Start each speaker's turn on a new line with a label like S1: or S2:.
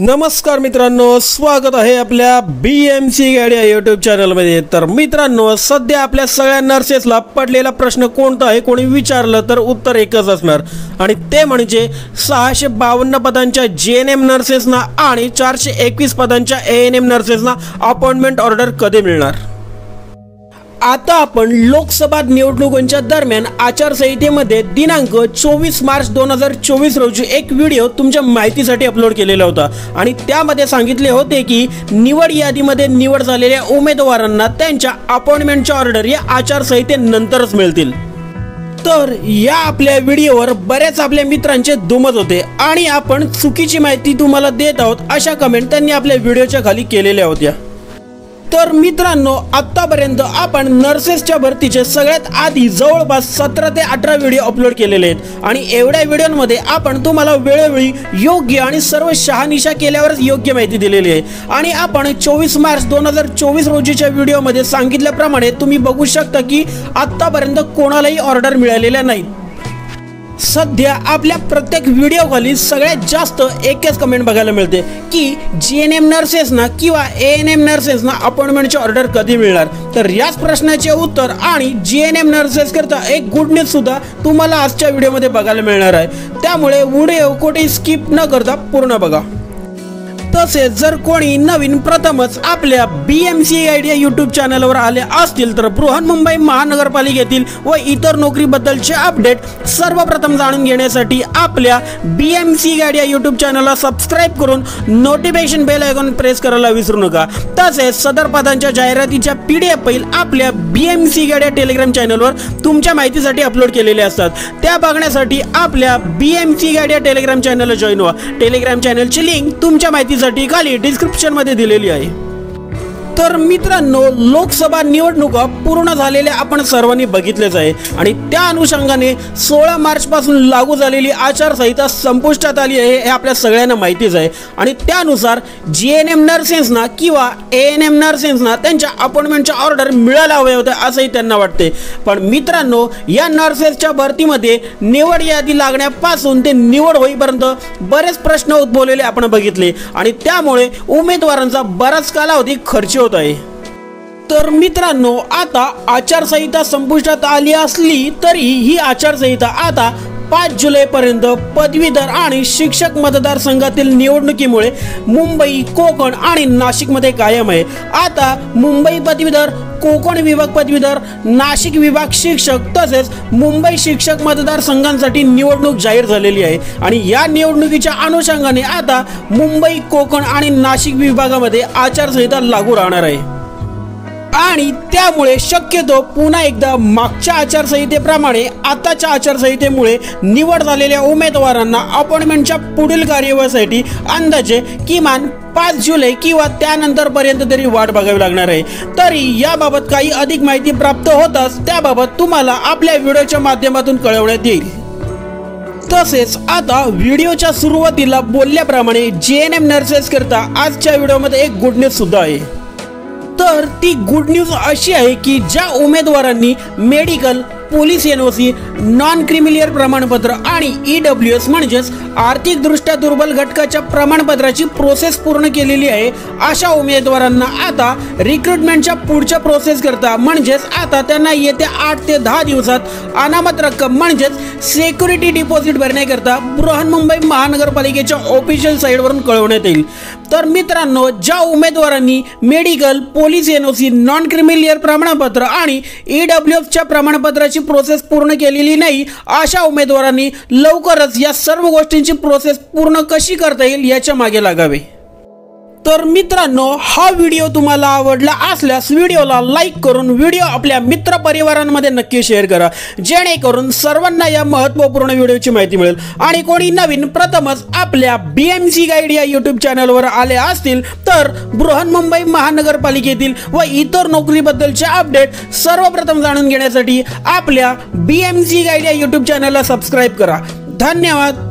S1: नमस्कार मित्रांनो, स्वागत आहे आपल्या BMC गाईड या यूट्यूब चॅनलमध्ये। तर मित्रांनो, सध्या आपल्या सगळ्या नर्सेसला पडलेला प्रश्न कोणता आहे, कोणी विचारलं तर उत्तर एकच असणार आणि ते म्हणजे 652 पदांच्या JNM नर्सेसना आणि 421 पदांच्या ANM नर्सेसना अपॉइंटमेंट ऑर्डर कधी मिळणार। आता आपण लोकसभा निवडणुकांच्या दरम्यान आचारसंहितेमध्ये दिनांक 24 मार्च 2024 रोजी एक व्हिडिओ तुमच्या माहितीसाठी अपलोड केलेला होता आणि त्यामध्ये सांगितले होते की निवड यादीमध्ये निवड झालेल्या उमेदवारांना त्यांच्या अपॉइंटमेंटच्या ऑर्डर या आचारसंहितेनंतरच मिळतील। तर या आपल्या व्हिडिओवर बरेच आपल्या मित्रांचे दुमत होते आणि आपण चुकीची माहिती तुम्हाला देत आहोत अशा कमेंट त्यांनी आपल्या व्हिडिओच्या खाली केलेल्या होत्या। तर मित्रांनो, आतापर्यंत आपण नर्सेसच्या भरतीचे सगळ्यात आधी जवळपास 17 ते 18 व्हिडिओ अपलोड केलेले आहेत आणि एवढ्या व्हिडिओमध्ये आपण तुम्हाला वेळोवेळी योग्य आणि सर्व शहानिशा केल्यावरच योग्य माहिती दिलेली आहे आणि आपण 24 मार्च 2024 रोजीच्या व्हिडिओमध्ये सांगितल्याप्रमाणे तुम्ही बघू शकता की आतापर्यंत कोणालाही ऑर्डर मिळालेल्या नाहीत। सध्या आपल्या प्रत्येक व्हिडिओ खाली सगळ्यात जास्त एकच कमेंट बघायला मिळते की JNM नर्सेसना किंवा ANM नर्सेसना अपॉइंटमेंटची ऑर्डर कधी मिळणार। तर याच प्रश्नाचे उत्तर आणि JNM नर्सेस करता एक गुड न्यूज सुद्धा तुम्हाला आजच्या व्हिडिओमध्ये बघायला मिळणार आहे, त्यामुळे व्हिडिओ कोठेही स्किप न करता पूर्ण बघा। तसेच जर कोणी नवीन प्रथमच आपल्या BMC गाईड या यूट्यूब चॅनलवर आले असतील तर बृहन्मुंबई महानगरपालिकेतील व इतर नोकरीबद्दलचे अपडेट सर्वप्रथम जाणून घेण्यासाठी आपल्या BMC गाईड या यूट्यूब चॅनलला सबस्क्राइब करून नोटिफिकेशन बेल आयकॉन प्रेस करायला विसरू नका। तसेच सदर पदांच्या जाहिरातीच्या PDF फाईल आपल्या BMC गाईड या टेलिग्राम चॅनलवर तुमच्या माहितीसाठी अपलोड केलेले असतात, त्या बघण्यासाठी आपल्या BMC गाईड या टेलिग्राम चॅनलला जॉईन व्हा। टेलिग्राम चॅनलची लिंक तुमच्या माहिती खाली डिस्क्रिप्शन मध्ये दिलेली आहे। तर मित्रांनो, लोकसभा निवडणुका पूर्ण झालेल्या आपण सर्वांनी बघितलेच आहे आणि त्या अनुषंगाने 16 मार्च पासून लागू झालेली आचारसंहिता संपुष्टात आली आहे हे आपल्या सगळ्यांना माहितीच आहे आणि त्यानुसार JNM नर्सेसना किंवा ANM नर्सेसना त्यांच्या अपॉइंटमेंटच्या ऑर्डर मिळायला हवे होते असंही त्यांना वाटते। पण मित्रांनो, या नर्सेसच्या भरतीमध्ये निवड यादी लागण्यापासून ते निवड होईपर्यंत बरेच प्रश्न उद्भवलेले आपण बघितले आणि त्यामुळे उमेदवारांचा बराच कालावधी खर्च होत आहे। तर मित्रांनो, आता आचारसंहिता संपुष्टात आली असली तरी ही आचारसंहिता आता 5 जुलै पर्यंत पदवीधर आणि शिक्षक मतदारसंघातील निवडणुकीमुळे मुंबई, कोकण आणि नाशिकमध्ये कायम आहे। आता मुंबई पदवीधर, कोकण विभाग पदवीधर, नाशिक विभाग शिक्षक तसेच मुंबई शिक्षक मतदारसंघांसाठी निवडणूक जाहीर झालेली आहे आणि या निवडणुकीच्या अनुषंगाने आता मुंबई, कोकण आणि नाशिक विभागामध्ये आचारसंहिता लागू राहणार आहे आणि त्यामुळे शक्यतो पुन्हा एकदा मागच्या आचारसंहितेप्रमाणे आताच्या आचारसंहितेमुळे निवड झालेल्या उमेदवारांना अपॉइंटमेंटच्या पुढील कार्यवाहीसाठी अंदाजे किमान 5 जुलै किंवा त्यानंतर पर्यंत तरी वाट बघावी लागणार आहे। तरी याबाबत काही अधिक माहिती प्राप्त होताच त्याबाबत तुम्हाला आपल्या व्हिडिओच्या माध्यमातून कळवण्यात येईल। तसेच आता व्हिडिओच्या सुरुवातीला बोलल्याप्रमाणे JNM नर्सेस करता आजच्या व्हिडिओमध्ये एक गुड न्यूज सुद्धा आहे। तर ती गुड न्यूज अशी आहे की ज्या उमेदवारांनी medical, police NOC, non creamy layer प्रमाणपत्र आणि EWS म्हणजेच आर्थिक दृष्ट्या दुर्बल घटकाच्या प्रमाणपत्राची प्रोसेस पूर्ण केलेली आहे अशा उमेदवारांना आता रिक्रुटमेंटच्या पुढच्या प्रोसेस करता म्हणजेच आता त्यांना येत्या 8 ते 10 दिवसात अनामत रक्कम म्हणजेच सिक्युरिटी डिपॉझिट भरण्याकरता बृहन्मुंबई महानगरपालिकेच्या ऑफिशियल साईटवरून कळवण्यात येईल। तर मित्रांनो, ज्या उमेदवारांनी medical, police NOC, non creamy layer प्रमाणपत्र आणि EWSच्या प्रमाणपत्राची प्रोसेस पूर्ण केलेली नाही अशा उमेदवारांनी लवकरच या सर्व गोष्टींची प्रोसेस पूर्ण कशी करता येईल याच्या मागे लागावे। तर मित्रांनो, हा व्हिडिओ तुम्हाला आवडला असल्यास व्हिडिओला लाईक करून व्हिडिओ आपल्या मित्र परिवारांमध्ये नक्की शेअर करा, जेणेकरून सर्वांना या महत्त्वपूर्ण व्हिडिओची माहिती मिळेल आणि कोणी नवीन प्रथमच आपल्या BMC गाईड या यूट्यूब चॅनलवर आले असतील तर बृहन्मुंबई महानगरपालिकेतील व इतर नोकरीबद्दलचे अपडेट सर्वप्रथम जाणून घेण्यासाठी आपल्या BMC गाईड या यूट्यूब चॅनलला सबस्क्राइब करा। धन्यवाद।